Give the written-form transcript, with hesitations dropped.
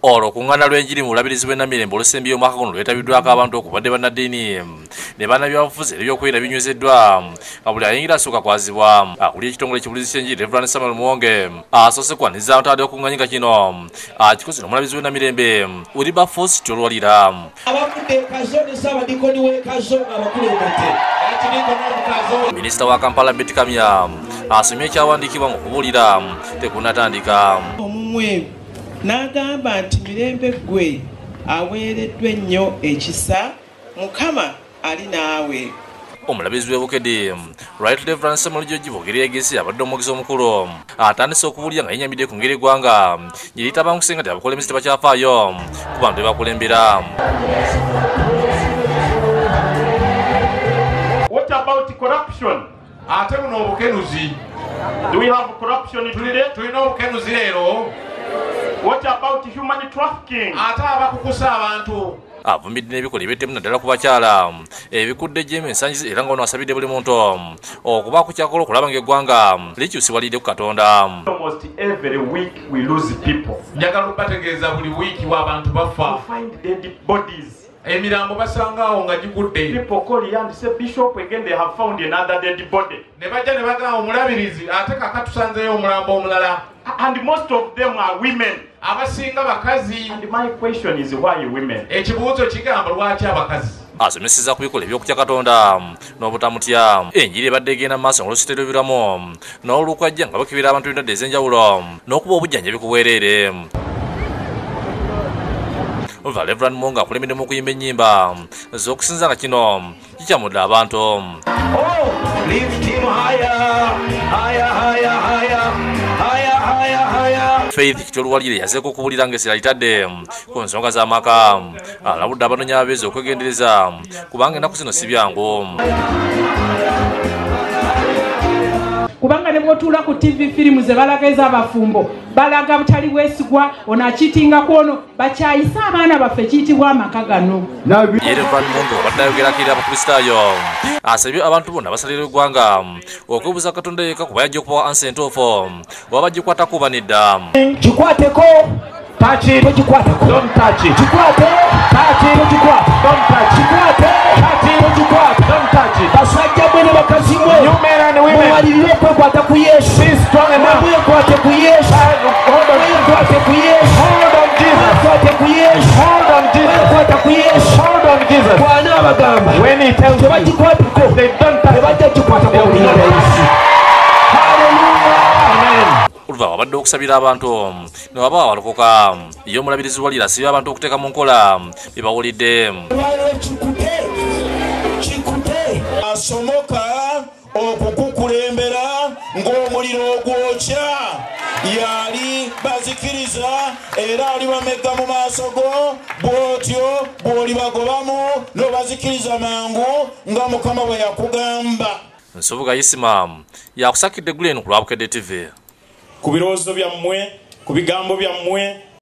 Olukungaana lw'enjiri mu Omulabirizi Namirembe olusembi omwaka guno lwetabiddwako abantu okubadde bannaddiini ne bannabyabufuzi ebyokwerinda binywezeddwa nga buli ayingira asooka kwazibwa. Akuli ekitongole ekibulizi ky'enjiri Rev. Ismail asoose kwaniriza ntadde okuŋŋaanyika kino akikoze n'Omulabirizi Namirembe Uriba Force kyolwalira. Abakudde kazo ne Ssaabadikoni w'ekazo abakulembedde Minisita wa Kampala Betty Kamya asomye ekyawandiikibwa ng'okubuulira tekunnatandika. N'agamba nti Mirembe gwe aweereddwa ennyo ekisa, Mukama ali naawe. Omulabirizi w'e Bukedde Right Rev. Omulabirizi Egesa abadde omwogezi omukulu atandise okubuulira nga yennyamidde ku ngeri eggwanga gye litabanguse nga abakulembeze tebakyafaayo ku bantu be bakulembera. What about corruption? Ate buno obukenuzi. Do we have corruption today? Tulina obukenuzi leero. What about human trafficking? Ate abakukusa abantu. Avumiridde n'ebikolwa eby'ettemu naddala ku bakyala ebikudde gy'emu ensangi era nga ono asabidde buli muntu okubaako kyakola okulaba ng'eggwanga likyusibwalidde ku Katonda. Almost every week we lose people. Njagala okubategeeza buli wiiki w'abantu bafa. Find dead bodies. Emirambo basangaawo nga gigudde. People call here and say, Bishop, again they have found another dead body. Ne bajja ne bagamba Omulabirizi ate kaka tusanzeyo omulambo omulala. And most of them are women. Abasinga bakazi. And my question is, why women? Ekibuuzo kigamba lwaki abakazi? Asomeseza ku bikola eby'okutya Katonda n'obutamutya. Enjiri ebadde egenda mu maaso ng'olusitero ebiramu n'olukajja nga bakibira abantu b'endwadde ez'enjawulo n'okuba obujjanjabi ku bwereere. Rev. Munga akulembedde mu kuyimba ennyimba z'okusinza nga kino kikyamudde abantu. Faith Kityolwalire yazeeko okubuulira ng'essira litadde ku nsonga z'amaka. Alabudde abanooonyaboobubuzi okwegendereza kubanga ennaku zino si byangu. Kubanga ne bw'otuula ku TV firimu ze balaga ez'abafumbo balaga butali bwesigwa ono akiitingako ono bakyayisa abaana baffe kiyitibwa amaka gano. Rev. Munga obadde ayogerakira abakristaayo asabye abantu bonna basalira eggwanga okwebuuza Katonda yekka kuba yajja okubawa ansi entuufu oba bagikwatako oba nedda. Kikwateko tachi tokikwateko. Don't touch it. Kikwate tachi tokikwate. Don't touch it. Kikwate tachi tokikwate. Don't touch it. Basajja bwe ne bakazi mwe. You men and women. Muwalirire kwekwata ku Yesu. Be strong enough. Mwekwate ku Yesu. Hold on. Mwekwate ku Yesu. Hold on Jesus. Mwekwate ku Yesu. Hold on Jesus. Mwekwate ku Yesu. Hold on Jesus. Bwana abagamba. When he tells you. Tebakikwateko. They don't touch it. Tebajja kukwatako. Oluva wabadde okusabira abantu ne waba walokoka ye Omulabirizi walira asibye abantu okuteeka mu nkola bye bawulidde. Asomoka okukukulembera ng'omuliro ogwokya yali bazikiriza era ali bamegga mu maaso go bw'otyo bw'olibagobamu n'obazikiriza mangu nga Mukama bwe yakugamba. Nsubuga Ismail yakusakidde eggulu eno ku lwa Bukedde TV. Ku birowoozo byammwe, ku bigambo byammwe